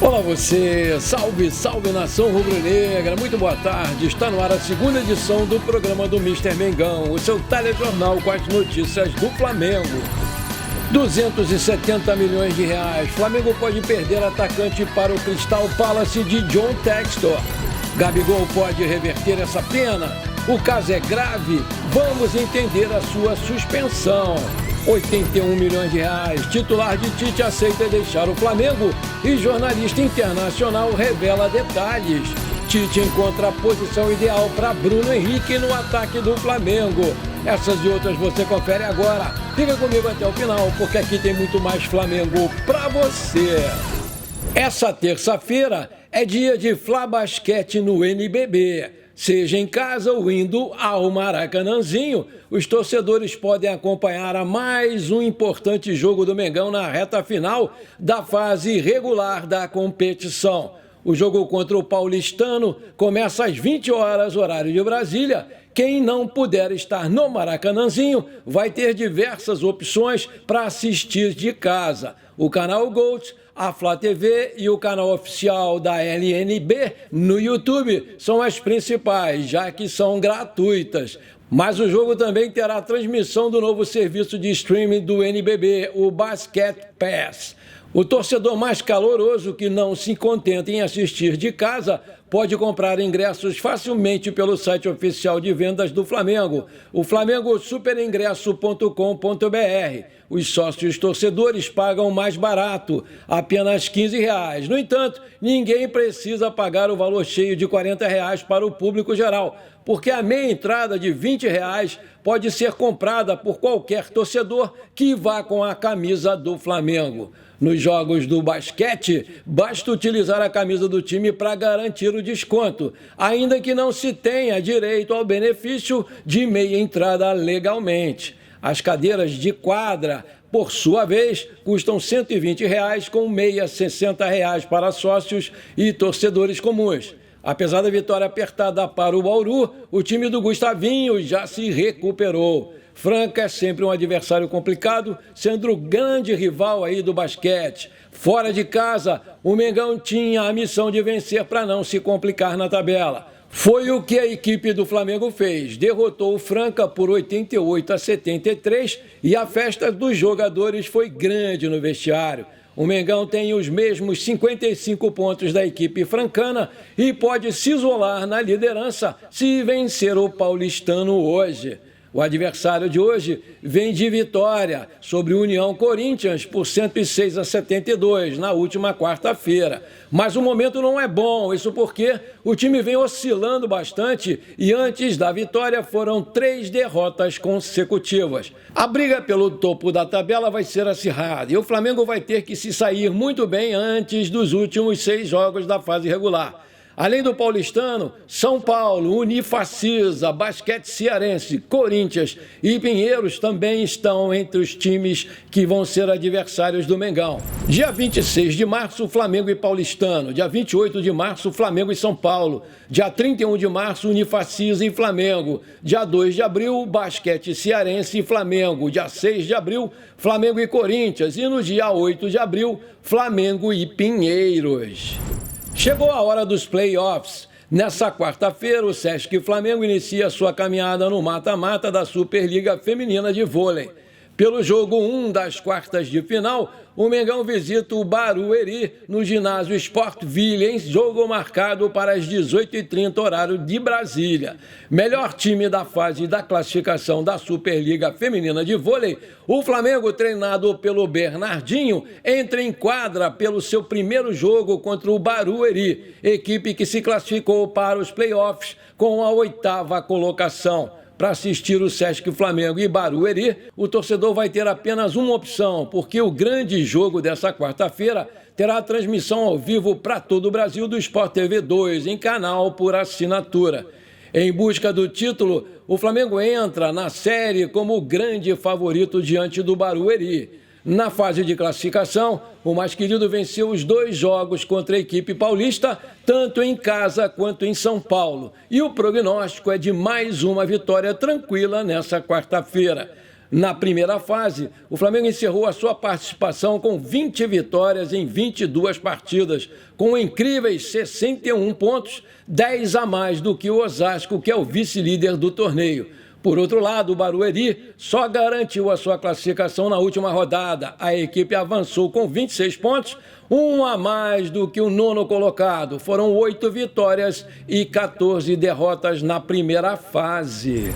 Olá você, salve, salve nação rubro-negra, muito boa tarde, está no ar a segunda edição do programa do Mister Mengão, o seu telejornal com as notícias do Flamengo. 270 milhões de reais, Flamengo pode perder atacante para o Crystal Palace de John Textor. Gabigol pode reverter essa pena? O caso é grave? Vamos entender a sua suspensão. 81 milhões de reais, titular de Tite aceita deixar o Flamengo e jornalista internacional revela detalhes. Tite encontra a posição ideal para Bruno Henrique no ataque do Flamengo. Essas e outras você confere agora. Fica comigo até o final, porque aqui tem muito mais Flamengo para você. Essa terça-feira é dia de Fla Basquete no NBB. Seja em casa ou indo ao Maracanãzinho, os torcedores podem acompanhar a mais um importante jogo do Mengão na reta final da fase regular da competição. O jogo contra o Paulistano começa às 20 horas, horário de Brasília. Quem não puder estar no Maracanãzinho vai ter diversas opções para assistir de casa. O canal Gold, a Flá TV e o canal oficial da LNB no YouTube são as principais, já que são gratuitas. Mas o jogo também terá transmissão do novo serviço de streaming do NBB, o Basket Pass. O torcedor mais caloroso que não se contenta em assistir de casa pode comprar ingressos facilmente pelo site oficial de vendas do Flamengo, o flamengosuperingresso.com.br. Os sócios torcedores pagam mais barato, apenas R$15. No entanto, ninguém precisa pagar o valor cheio de R$40 para o público geral, porque a meia entrada de R$20 pode ser comprada por qualquer torcedor que vá com a camisa do Flamengo. Nos jogos do basquete, basta utilizar a camisa do time para garantir o desconto, ainda que não se tenha direito ao benefício de meia entrada legalmente. As cadeiras de quadra, por sua vez, custam R$120, com meia R$60 para sócios e torcedores comuns. Apesar da vitória apertada para o Bauru, o time do Gustavinho já se recuperou. Franca é sempre um adversário complicado, sendo o grande rival aí do basquete. Fora de casa, o Mengão tinha a missão de vencer para não se complicar na tabela. Foi o que a equipe do Flamengo fez, derrotou o Franca por 88-73 e a festa dos jogadores foi grande no vestiário. O Mengão tem os mesmos 55 pontos da equipe francana e pode se isolar na liderança se vencer o Paulistano hoje. O adversário de hoje vem de vitória sobre o União Corinthians por 106-72 na última quarta-feira. Mas o momento não é bom, isso porque o time vem oscilando bastante e antes da vitória foram 3 derrotas consecutivas. A briga pelo topo da tabela vai ser acirrada e o Flamengo vai ter que se sair muito bem antes dos últimos 6 jogos da fase regular. Além do Paulistano, São Paulo, Unifacisa, Basquete Cearense, Corinthians e Pinheiros também estão entre os times que vão ser adversários do Mengão. Dia 26 de março, Flamengo e Paulistano. Dia 28 de março, Flamengo e São Paulo. Dia 31 de março, Unifacisa e Flamengo. Dia 2 de abril, Basquete Cearense e Flamengo. Dia 6 de abril, Flamengo e Corinthians. E no dia 8 de abril, Flamengo e Pinheiros. Chegou a hora dos playoffs. Nessa quarta-feira, o Sesc Flamengo inicia sua caminhada no mata-mata da Superliga Feminina de Vôlei. Pelo jogo 1 das quartas de final, o Mengão visita o Barueri no ginásio Sport Ville, em jogo marcado para as 18h30, horário de Brasília. Melhor time da fase da classificação da Superliga Feminina de Vôlei, o Flamengo, treinado pelo Bernardinho, entra em quadra pelo seu primeiro jogo contra o Barueri, equipe que se classificou para os playoffs com a 8ª colocação. Para assistir o Sesc Flamengo e Barueri, o torcedor vai ter apenas uma opção, porque o grande jogo dessa quarta-feira terá a transmissão ao vivo para todo o Brasil do Sport TV 2, em canal por assinatura. Em busca do título, o Flamengo entra na série como o grande favorito diante do Barueri. Na fase de classificação, o mais querido venceu os 2 jogos contra a equipe paulista, tanto em casa quanto em São Paulo. E o prognóstico é de mais uma vitória tranquila nessa quarta-feira. Na primeira fase, o Flamengo encerrou a sua participação com 20 vitórias em 22 partidas, com incríveis 61 pontos, 10 a mais do que o Osasco, que é o vice-líder do torneio. Por outro lado, o Barueri só garantiu a sua classificação na última rodada. A equipe avançou com 26 pontos, um a mais do que o nono colocado. Foram 8 vitórias e 14 derrotas na primeira fase.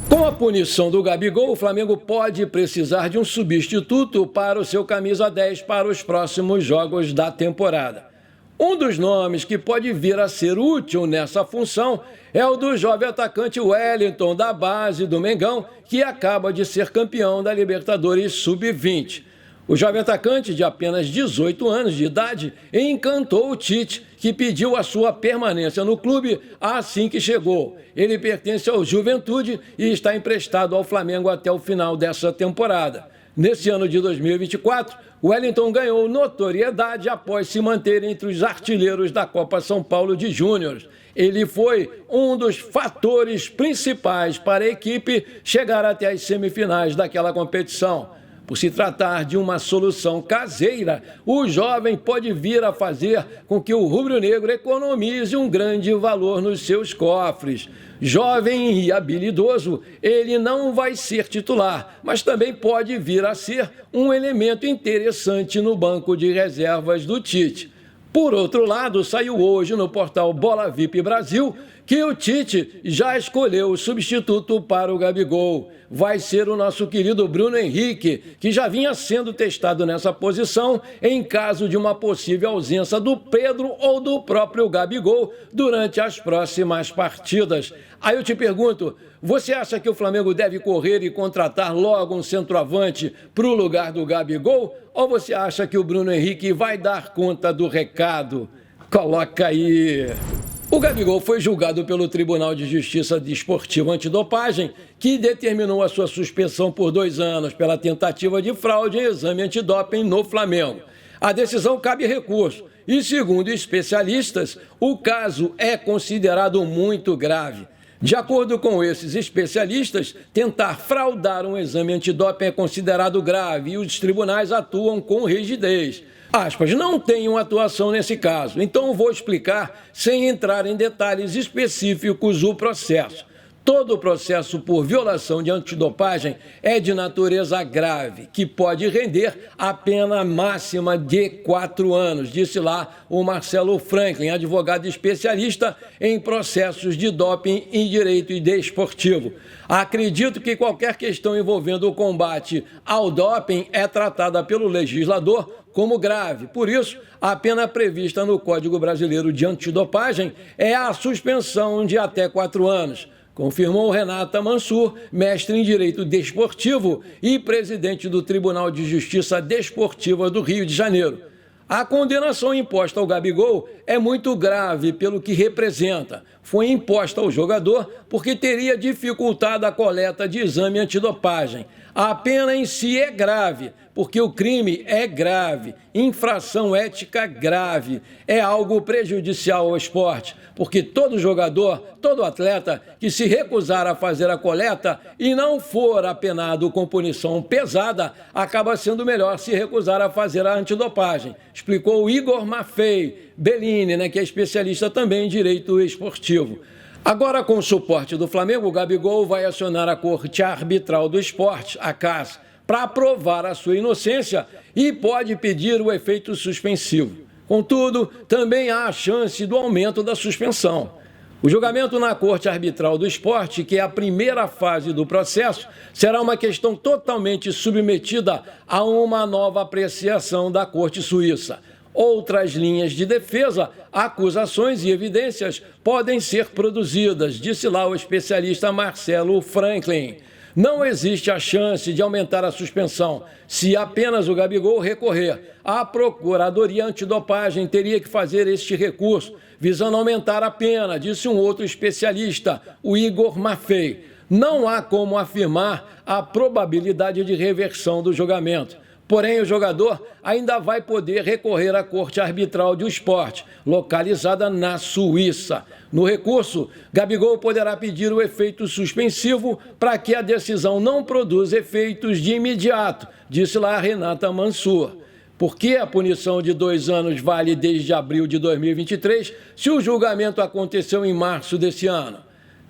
Com a punição do Gabigol, o Flamengo pode precisar de um substituto para o seu camisa 10 para os próximos jogos da temporada. Um dos nomes que pode vir a ser útil nessa função é o do jovem atacante Wellington, da base do Mengão, que acaba de ser campeão da Libertadores Sub-20. O jovem atacante, de apenas 18 anos de idade, encantou o Tite, que pediu a sua permanência no clube assim que chegou. Ele pertence ao Juventude e está emprestado ao Flamengo até o final dessa temporada. Nesse ano de 2024, o Wellington ganhou notoriedade após se manter entre os artilheiros da Copa São Paulo de Júniores. Ele foi um dos fatores principais para a equipe chegar até as semifinais daquela competição. Por se tratar de uma solução caseira, o jovem pode vir a fazer com que o rubro-negro economize um grande valor nos seus cofres. Jovem e habilidoso, ele não vai ser titular, mas também pode vir a ser um elemento interessante no banco de reservas do Tite. Por outro lado, saiu hoje no portal Bola VIP Brasil que o Tite já escolheu o substituto para o Gabigol. Vai ser o nosso querido Bruno Henrique, que já vinha sendo testado nessa posição em caso de uma possível ausência do Pedro ou do próprio Gabigol durante as próximas partidas. Aí eu te pergunto, você acha que o Flamengo deve correr e contratar logo um centroavante para o lugar do Gabigol? Ou você acha que o Bruno Henrique vai dar conta do recado? Coloca aí! O Gabigol foi julgado pelo Tribunal de Justiça Desportiva Antidopagem, que determinou a sua suspensão por 2 anos pela tentativa de fraude em exame antidoping no Flamengo. A decisão cabe recurso e, segundo especialistas, o caso é considerado muito grave. De acordo com esses especialistas, tentar fraudar um exame antidoping é considerado grave e os tribunais atuam com rigidez. Não tenham atuação nesse caso, então vou explicar, sem entrar em detalhes específicos, o processo. Todo o processo por violação de antidopagem é de natureza grave, que pode render a pena máxima de 4 anos, disse lá o Marcelo Franklin, advogado especialista em processos de doping em direito desportivo. Acredito que qualquer questão envolvendo o combate ao doping é tratada pelo legislador como grave. Por isso, a pena prevista no Código Brasileiro de Antidopagem é a suspensão de até 4 anos. Confirmou Renata Mansur, mestre em Direito Desportivo e presidente do Tribunal de Justiça Desportiva do Rio de Janeiro. A condenação imposta ao Gabigol é muito grave pelo que representa. Foi imposta ao jogador porque teria dificultado a coleta de exame antidopagem. A pena em si é grave, porque o crime é grave, infração ética grave, é algo prejudicial ao esporte, porque todo jogador, todo atleta que se recusar a fazer a coleta e não for apenado com punição pesada, acaba sendo melhor se recusar a fazer a antidopagem, explicou o Igor Maffei Bellini, que é especialista também em direito esportivo. Agora, com o suporte do Flamengo, o Gabigol vai acionar a Corte Arbitral do Esporte, a CAS, para provar a sua inocência e pode pedir o efeito suspensivo. Contudo, também há a chance do aumento da suspensão. O julgamento na Corte Arbitral do Esporte, que é a primeira fase do processo, será uma questão totalmente submetida a uma nova apreciação da Corte Suíça. Outras linhas de defesa, acusações e evidências podem ser produzidas, disse lá o especialista Marcelo Franklin. Não existe a chance de aumentar a suspensão. Se apenas o Gabigol recorrer, a Procuradoria Antidopagem teria que fazer este recurso, visando aumentar a pena, disse um outro especialista, o Igor Maffei. Não há como afirmar a probabilidade de reversão do julgamento. Porém, o jogador ainda vai poder recorrer à Corte Arbitral do Esporte, localizada na Suíça. No recurso, Gabigol poderá pedir o efeito suspensivo para que a decisão não produza efeitos de imediato, disse lá Renata Mansur. Por que a punição de 2 anos vale desde abril de 2023 se o julgamento aconteceu em março desse ano?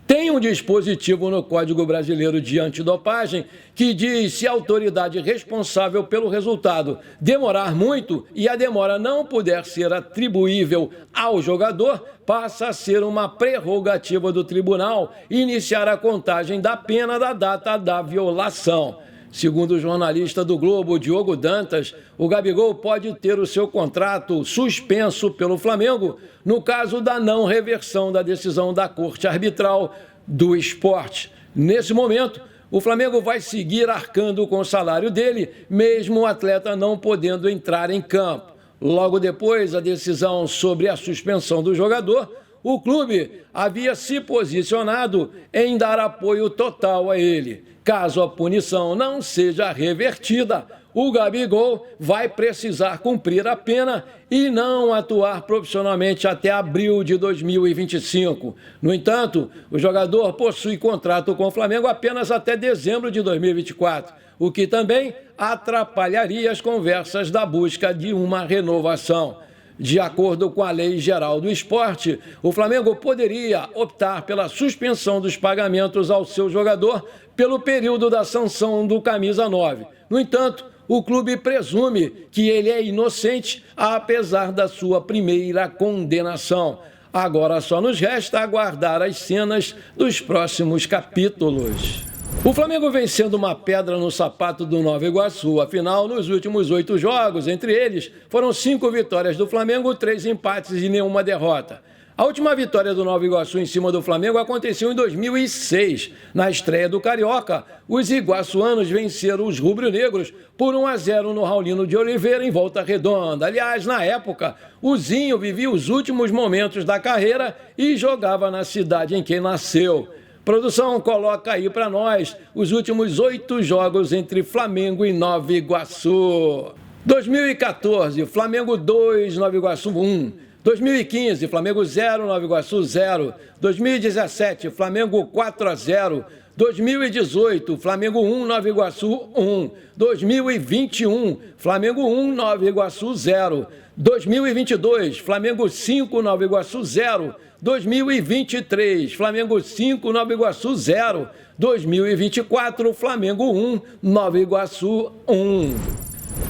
Tem um dispositivo no Código Brasileiro de Antidopagem que diz se a autoridade responsável pelo resultado demorar muito e a demora não puder ser atribuível ao jogador, passa a ser uma prerrogativa do tribunal iniciar a contagem da pena da data da violação. Segundo o jornalista do Globo, Diogo Dantas, o Gabigol pode ter o seu contrato suspenso pelo Flamengo no caso da não reversão da decisão da Corte Arbitral do Esporte. Nesse momento, o Flamengo vai seguir arcando com o salário dele, mesmo o atleta não podendo entrar em campo. Logo depois da decisão sobre a suspensão do jogador, o clube havia se posicionado em dar apoio total a ele. Caso a punição não seja revertida, o Gabigol vai precisar cumprir a pena e não atuar profissionalmente até abril de 2025. No entanto, o jogador possui contrato com o Flamengo apenas até dezembro de 2024, o que também atrapalharia as conversas da busca de uma renovação. De acordo com a Lei Geral do Esporte, o Flamengo poderia optar pela suspensão dos pagamentos ao seu jogador pelo período da sanção do camisa 9. No entanto, o clube presume que ele é inocente, apesar da sua primeira condenação. Agora só nos resta aguardar as cenas dos próximos capítulos. O Flamengo vem sendo uma pedra no sapato do Nova Iguaçu. Afinal, nos últimos 8 jogos, entre eles, foram 5 vitórias do Flamengo, 3 empates e nenhuma derrota. A última vitória do Nova Iguaçu em cima do Flamengo aconteceu em 2006. Na estreia do Carioca, os iguaçuanos venceram os rubro-negros por 1-0 no Raulino de Oliveira em Volta Redonda. Aliás, na época, o Zinho vivia os últimos momentos da carreira e jogava na cidade em que nasceu. Produção, coloca aí para nós os últimos 8 jogos entre Flamengo e Nova Iguaçu. 2014, Flamengo 2, Nova Iguaçu 1. 2015, Flamengo 0, Nova Iguaçu 0. 2017, Flamengo 4-0. 2018, Flamengo 1, Nova Iguaçu 1. 2021, Flamengo 1, Nova Iguaçu 0. 2022, Flamengo 5, Nova Iguaçu 0. 2023, Flamengo 5, Nova Iguaçu 0. 2024, Flamengo 1, Nova Iguaçu 1.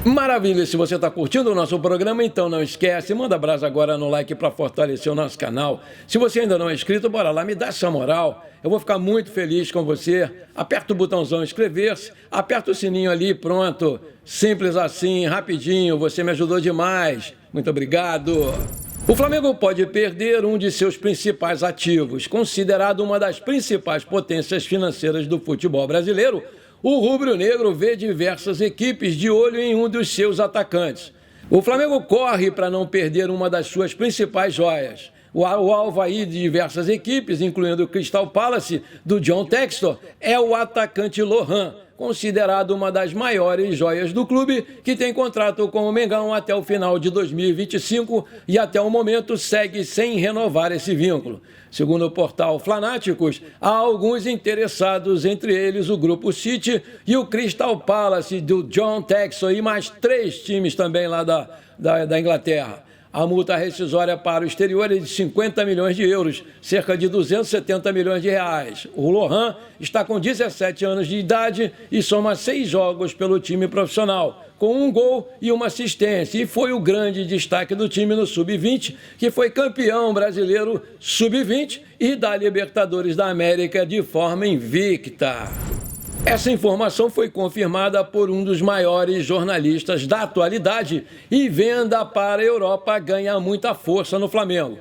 Maravilha, se você está curtindo o nosso programa, então não esquece, manda brasa agora no like para fortalecer o nosso canal. Se você ainda não é inscrito, bora lá, me dá essa moral, eu vou ficar muito feliz com você. Aperta o botãozão inscrever-se, aperta o sininho ali, pronto, simples assim, rapidinho, você me ajudou demais, muito obrigado. O Flamengo pode perder um de seus principais ativos, considerado uma das principais potências financeiras do futebol brasileiro. O rubro-negro vê diversas equipes de olho em um dos seus atacantes. O Flamengo corre para não perder uma das suas principais joias. O alvo aí de diversas equipes, incluindo o Crystal Palace, do John Textor, é o atacante Lohan, considerado uma das maiores joias do clube, que tem contrato com o Mengão até o final de 2025 e até o momento segue sem renovar esse vínculo. Segundo o portal Flanáticos, há alguns interessados, entre eles o Grupo City e o Crystal Palace do John Textor e mais 3 times também lá da Inglaterra. A multa rescisória para o exterior é de 50 milhões de euros, cerca de 270 milhões de reais. O Lohan está com 17 anos de idade e soma 6 jogos pelo time profissional, com 1 gol e 1 assistência, e foi o grande destaque do time no Sub-20, que foi campeão brasileiro Sub-20 e da Libertadores da América de forma invicta. Essa informação foi confirmada por um dos maiores jornalistas da atualidade e venda para a Europa ganha muita força no Flamengo.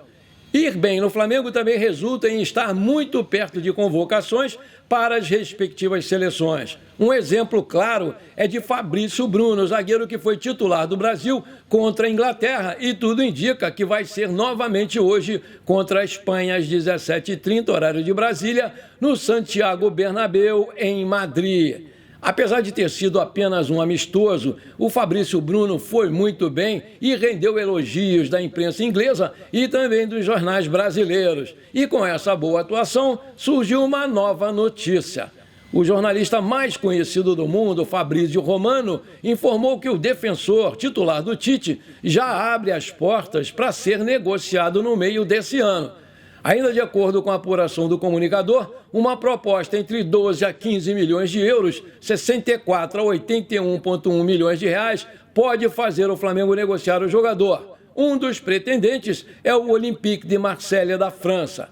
Ir bem no Flamengo também resulta em estar muito perto de convocações para as respectivas seleções. Um exemplo claro é de Fabrício Bruno, zagueiro que foi titular do Brasil contra a Inglaterra e tudo indica que vai ser novamente hoje contra a Espanha às 17h30, horário de Brasília, no Santiago Bernabéu, em Madrid. Apesar de ter sido apenas um amistoso, o Fabrício Bruno foi muito bem e rendeu elogios da imprensa inglesa e também dos jornais brasileiros. E com essa boa atuação, surgiu uma nova notícia. O jornalista mais conhecido do mundo, Fabrício Romano, informou que o defensor titular do Tite já abre as portas para ser negociado no meio desse ano. Ainda de acordo com a apuração do comunicador, uma proposta entre 12 a 15 milhões de euros, 64 a 81,1 milhões de reais, pode fazer o Flamengo negociar o jogador. Um dos pretendentes é o Olympique de Marselha da França.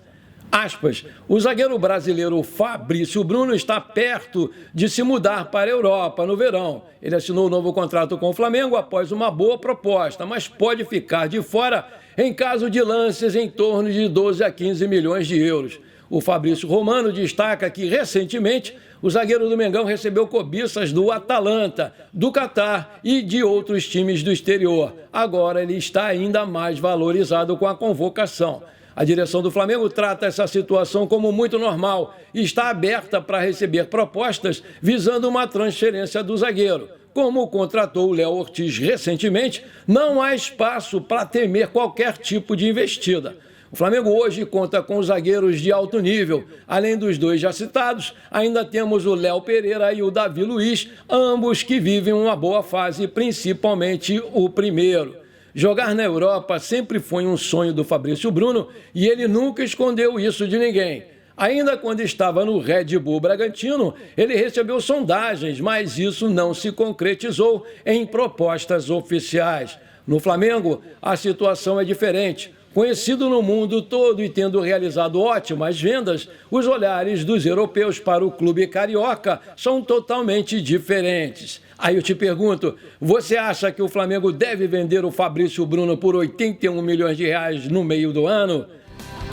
Aspas, o zagueiro brasileiro Fabrício Bruno está perto de se mudar para a Europa no verão. Ele assinou um novo contrato com o Flamengo após uma boa proposta, mas pode ficar de fora em caso de lances em torno de 12 a 15 milhões de euros. O Fabrício Romano destaca que, recentemente, o zagueiro do Mengão recebeu cobiças do Atalanta, do Catar e de outros times do exterior. Agora ele está ainda mais valorizado com a convocação. A direção do Flamengo trata essa situação como muito normal e está aberta para receber propostas visando uma transferência do zagueiro. Como contratou o Léo Ortiz recentemente, não há espaço para temer qualquer tipo de investida. O Flamengo hoje conta com zagueiros de alto nível. Além dos dois já citados, ainda temos o Léo Pereira e o Davi Luiz, ambos que vivem uma boa fase, principalmente o primeiro. Jogar na Europa sempre foi um sonho do Fabrício Bruno e ele nunca escondeu isso de ninguém. Ainda quando estava no Red Bull Bragantino, ele recebeu sondagens, mas isso não se concretizou em propostas oficiais. No Flamengo, a situação é diferente. Conhecido no mundo todo e tendo realizado ótimas vendas, os olhares dos europeus para o clube carioca são totalmente diferentes. Aí eu te pergunto, você acha que o Flamengo deve vender o Fabrício Bruno por 81 milhões de reais no meio do ano?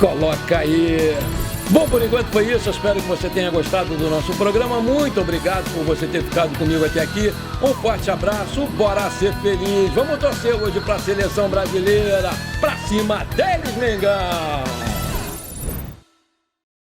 Coloca aí! Bom, por enquanto foi isso. Eu espero que você tenha gostado do nosso programa. Muito obrigado por você ter ficado comigo até aqui. Um forte abraço, bora ser feliz. Vamos torcer hoje para a seleção brasileira. Pra cima deles, Mengão!